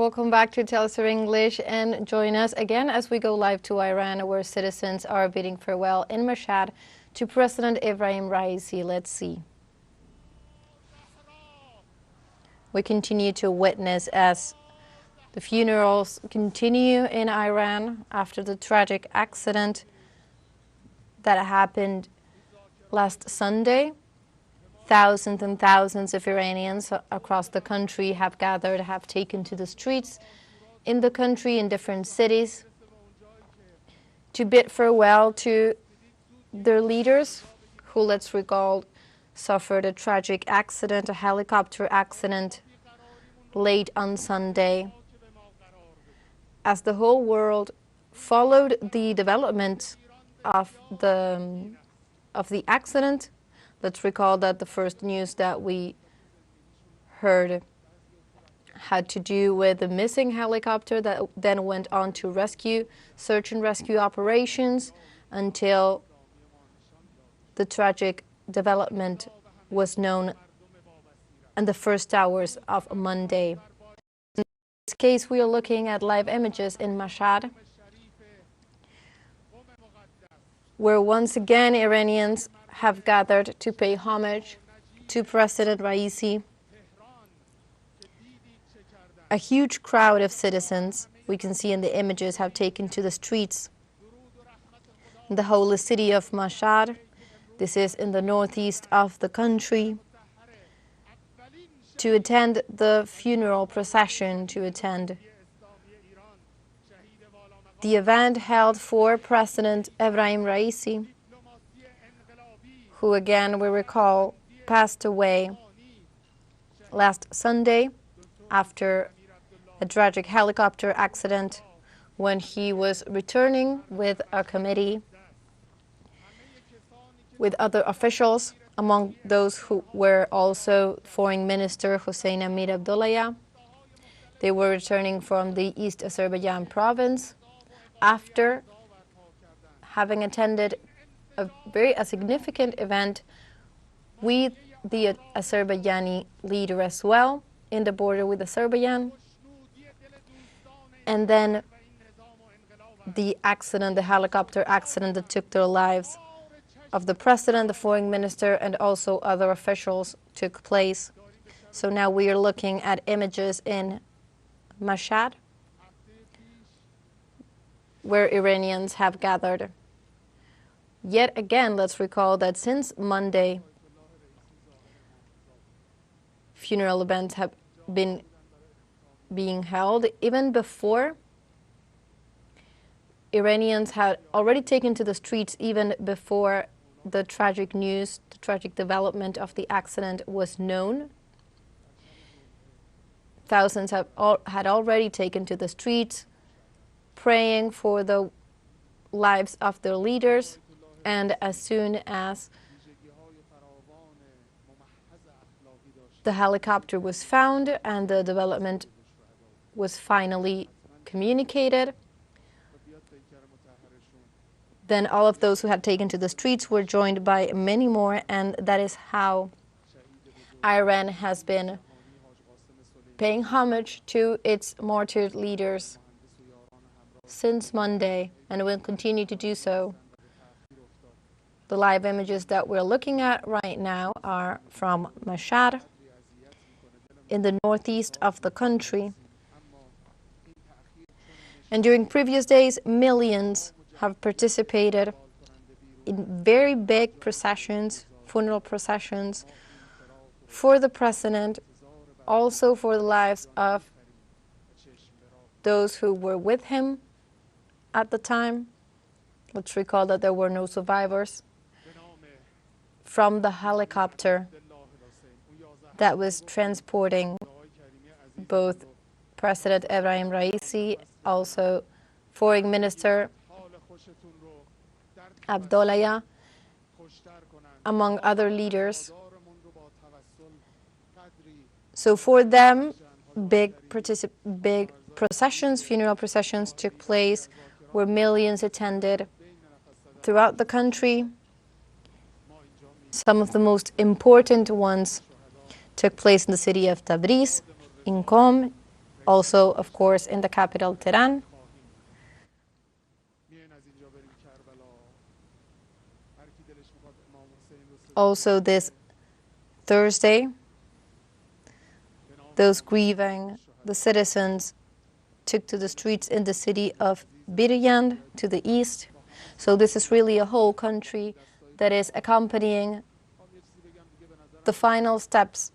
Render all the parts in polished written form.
welcome back to teleSUR English, and join us again as we go live to Iran, where citizens are bidding farewell in Mashhad to President Ebrahim Raisi. Let's see. We continue to witness as the funerals continue in Iran after the tragic accident that happened last Sunday. Thousands and thousands of Iranians across the country have gathered, have taken to the streets in the country, in different cities, to bid farewell to their leaders who, let's recall, suffered a tragic accident, a helicopter accident, late on Sunday. As the whole world followed the development of the accident, let's recall that the first news that we heard had to do with the missing helicopter that then went on to search and rescue operations until the tragic development was known in the first hours of Monday. In this case, we are looking at live images in Mashhad, where once again Iranians have gathered to pay homage to President Raisi. A huge crowd of citizens, we can see in the images, have taken to the streets in the holy city of Mashhad. This is in the northeast of the country, to attend the funeral procession, to attend the event held for President Ebrahim Raisi, who again, we recall, passed away last Sunday after a tragic helicopter accident when he was returning with a committee with other officials, among those who were also Foreign Minister Hossein Amir Abdullahian. They were returning from the East Azerbaijan province after having attended a significant event with the Azerbaijani leader as well, in the border with Azerbaijan. And then the helicopter accident that took their lives of the president, the foreign minister, and also other officials took place. So now we are looking at images in Mashhad, where Iranians have gathered. Yet again, let's recall that since Monday, funeral events have been being held. Even before, Iranians had already taken to the streets even before the tragic news, the tragic development of the accident was known. Thousands had already taken to the streets, praying for the lives of their leaders. And as soon as the helicopter was found and the development was finally communicated, then all of those who had taken to the streets were joined by many more, and that is how Iran has been paying homage to its martyred leaders since Monday, and will continue to do so. The live images that we're looking at right now are from Mashhad, in the northeast of the country. And during previous days, millions have participated in very big processions, funeral processions, for the president, also for the lives of those who were with him at the time. Let's recall that there were no survivors from the helicopter that was transporting both President Ebrahim Raisi, also Foreign Minister Abdullahian, among other leaders. So for them, big processions, funeral processions took place, where millions attended throughout the country. Some of the most important ones took place in the city of Tabriz, in Qom, also, of course, in the capital, Tehran. Also this Thursday, those grieving, the citizens took to the streets in the city of Biryan to the east. So this is really a whole country that is accompanying the final steps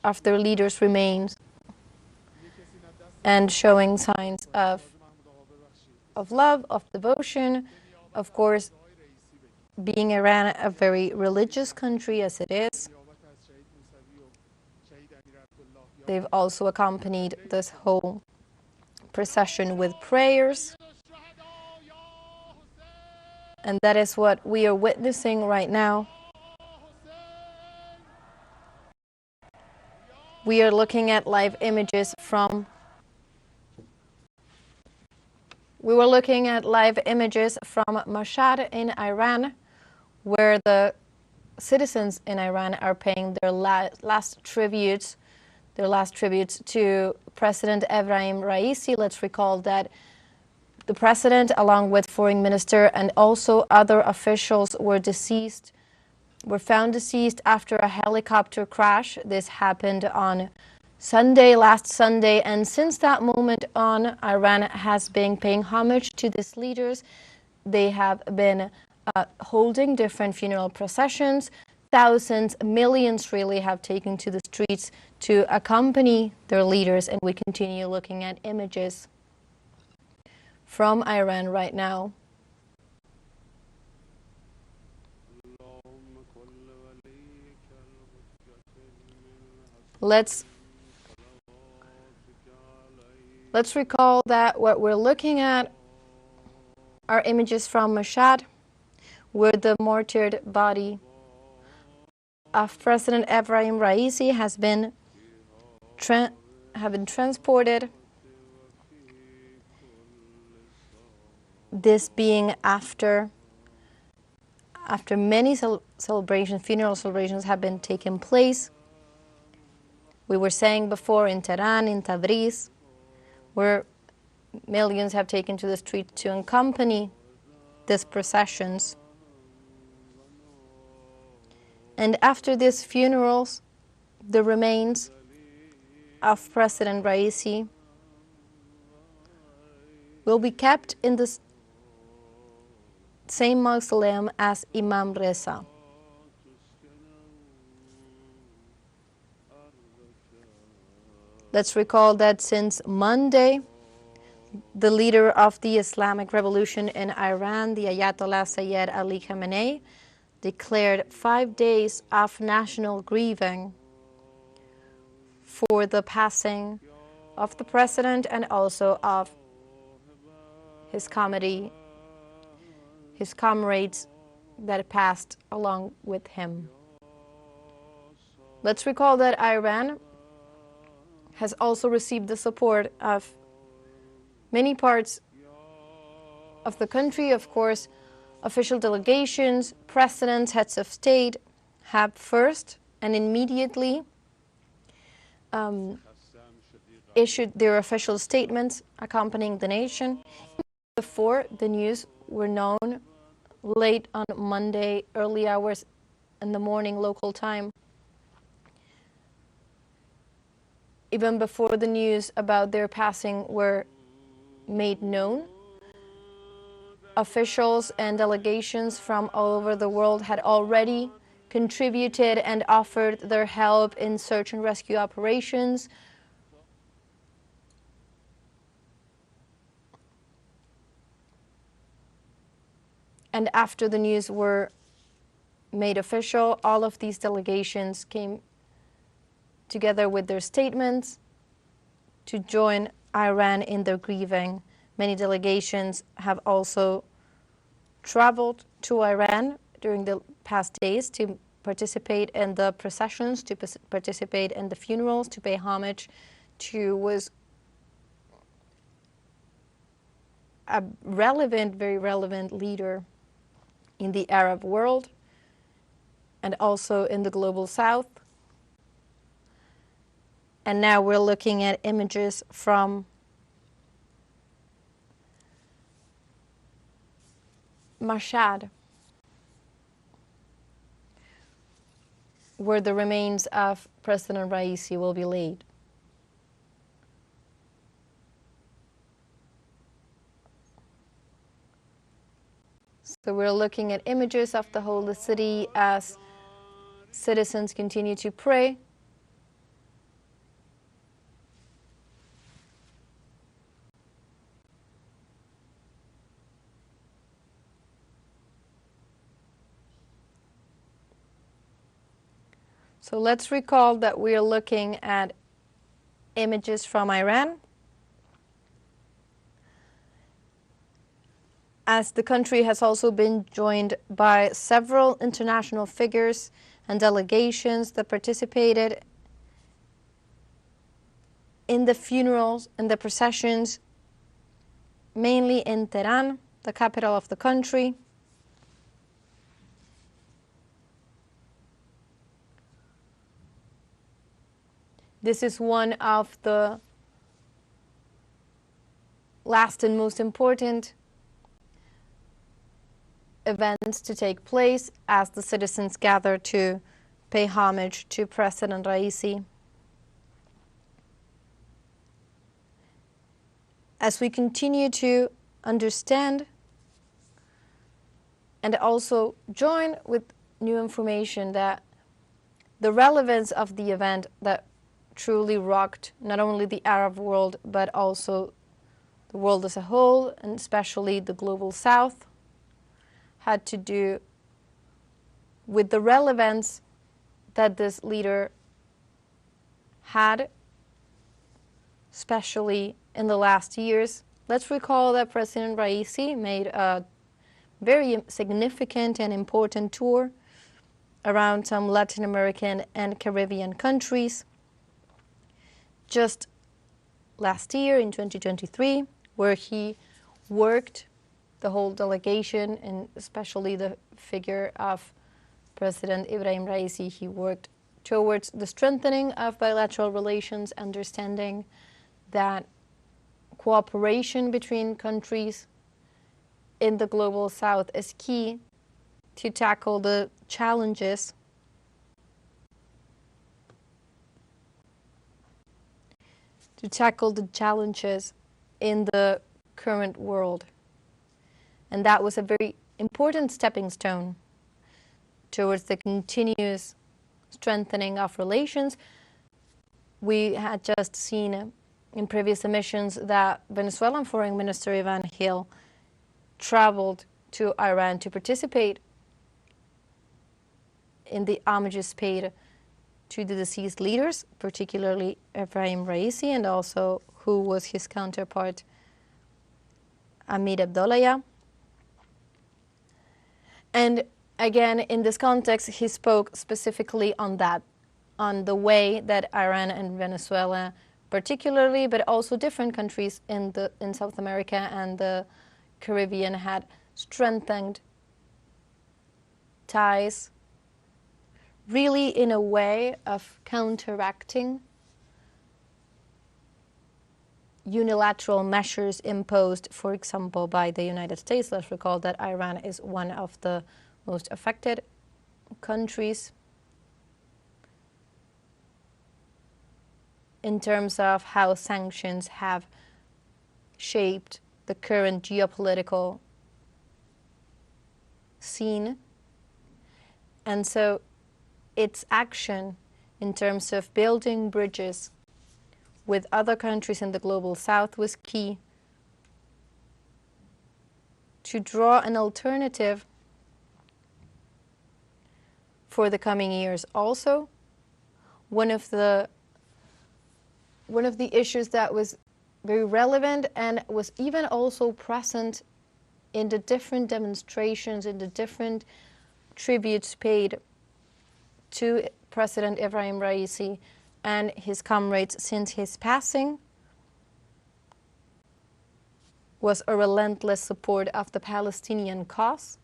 of their leaders' remains and showing signs of love, of devotion. Of course, being Iran a very religious country as it is, they've also accompanied this whole procession with prayers. And that is what we are witnessing right now. We are looking at live images from Mashhad in Iran, where the citizens in Iran are paying their last tributes to President Ebrahim Raisi. Let's recall that the president, along with foreign minister and also other officials, were found deceased after a helicopter crash. This happened on last Sunday, and since that moment on, Iran has been paying homage to these leaders. They have been holding different funeral processions. Thousands, millions really have taken to the streets to accompany their leaders, and we continue looking at images from Iran right now. Let's recall that what we're looking at are images from Mashhad, where the martyred body of President Ebrahim Raisi has been transported. This being after many funeral celebrations have been taking place. We were saying before in Tehran, in Tabriz, where millions have taken to the street to accompany these processions. And after these funerals, the remains of President Raisi will be kept in the same mausoleum as Imam Reza. Let's recall that since Monday, the leader of the Islamic Revolution in Iran, the Ayatollah Sayyid Ali Khamenei, declared 5 days of national grieving for the passing of the president and also of his comrades that passed along with him. Let's recall that Iran has also received the support of many parts of the country. Of course, official delegations, presidents, heads of state have first and immediately issued their official statements accompanying the nation. Before the news were known late on Monday, early hours in the morning local time, even before the news about their passing were made known, officials and delegations from all over the world had already contributed and offered their help in search and rescue operations. And after the news were made official, all of these delegations came together with their statements to join Iran in their grieving. Many delegations have also traveled to Iran during the past days to participate in the processions, to participate in the funerals, to pay homage to was a very relevant leader in the Arab world and also in the global south. And now we're looking at images from Mashhad, where the remains of President Raisi will be laid. So we're looking at images of the holy city as citizens continue to pray. So let's recall that we are looking at images from Iran, as the country has also been joined by several international figures and delegations that participated in the funerals and the processions, mainly in Tehran, the capital of the country. This is one of the last and most important events to take place as the citizens gather to pay homage to President Raisi. As we continue to understand and also join with new information that the relevance of the event that truly rocked not only the Arab world but also the world as a whole, and especially the global south, had to do with the relevance that this leader had, especially in the last years. Let's recall that President Raisi made a very significant and important tour around some Latin American and Caribbean countries just last year in 2023, where he worked the whole delegation, and especially the figure of President Ebrahim Raisi. He worked towards the strengthening of bilateral relations, understanding that cooperation between countries in the global south is key to tackle the challenges in the current world. And that was a very important stepping stone towards the continuous strengthening of relations. We had just seen in previous emissions that Venezuelan Foreign Minister Ivan Hill traveled to Iran to participate in the homages paid to the deceased leaders, particularly Ebrahim Raisi, and also who was his counterpart, Amir Abdollahian. And again, in this context, he spoke specifically on that, on the way that Iran and Venezuela particularly, but also different countries in South America and the Caribbean had strengthened ties, really in a way of counteracting unilateral measures imposed, for example, by the United States. Let's recall that Iran is one of the most affected countries in terms of how sanctions have shaped the current geopolitical scene. And so its action in terms of building bridges with other countries in the global south was key to draw an alternative for the coming years. Also, one of the issues that was very relevant and was even also present in the different demonstrations, in the different tributes paid to President Ebrahim Raisi and his comrades since his passing, was a relentless support of the Palestinian cause,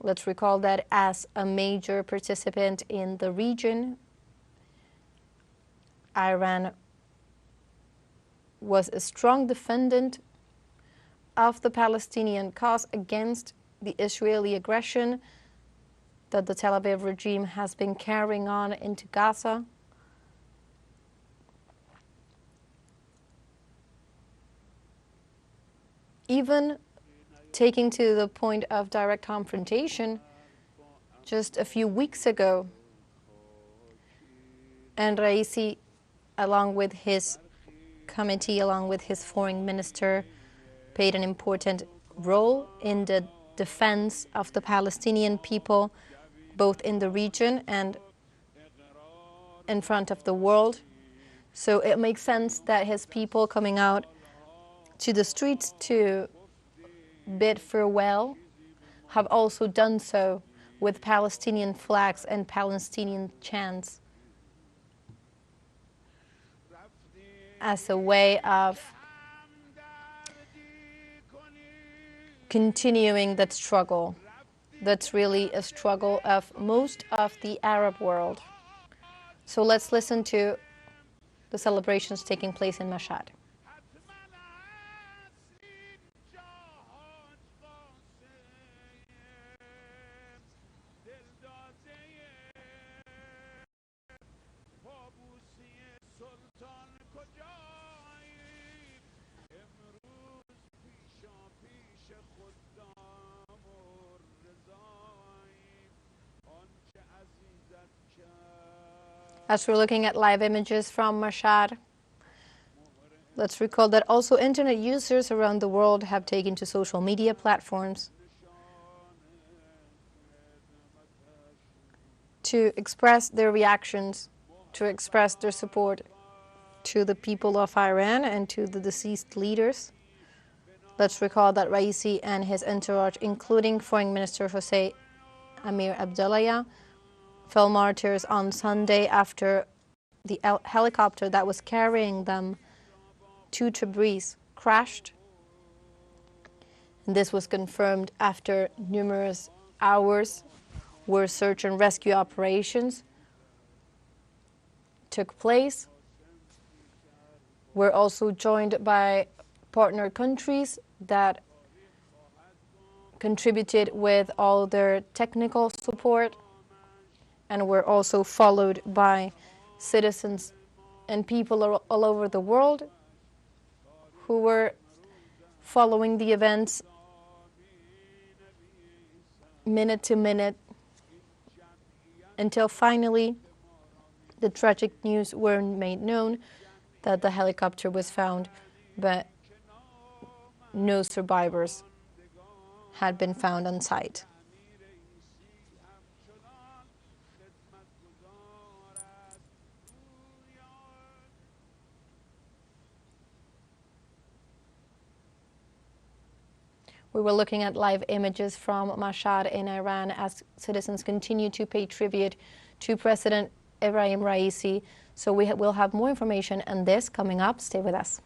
Let's recall that as a major participant in the region, Iran was a strong defendant of the Palestinian cause against the Israeli aggression that the Tel Aviv regime has been carrying on into Gaza. Even taking to the point of direct confrontation, just a few weeks ago, and Raisi, along with his committee, along with his foreign minister, played an important role in the defense of the Palestinian people, both in the region and in front of the world. So it makes sense that his people coming out to the streets to bid farewell have also done so with Palestinian flags and Palestinian chants as a way of continuing that struggle. That's really a struggle of most of the Arab world. So let's listen to the celebrations taking place in Mashhad. As we're looking at live images from Mashhad, let's recall that also internet users around the world have taken to social media platforms to express their reactions, to express their support to the people of Iran and to the deceased leaders. Let's recall that Raisi and his entourage, including Foreign Minister Hossein Amir Abdullahian, fell martyrs on Sunday after the helicopter that was carrying them to Tabriz crashed. And this was confirmed after numerous hours where search and rescue operations took place. We're also joined by partner countries that contributed with all their technical support, and we're also followed by citizens and people all over the world who were following the events minute to minute until finally the tragic news were made known that the helicopter was found, but no survivors had been found on site. We were looking at live images from Mashhad in Iran as citizens continue to pay tribute to President Ebrahim Raisi. So we will have more information on this coming up. Stay with us.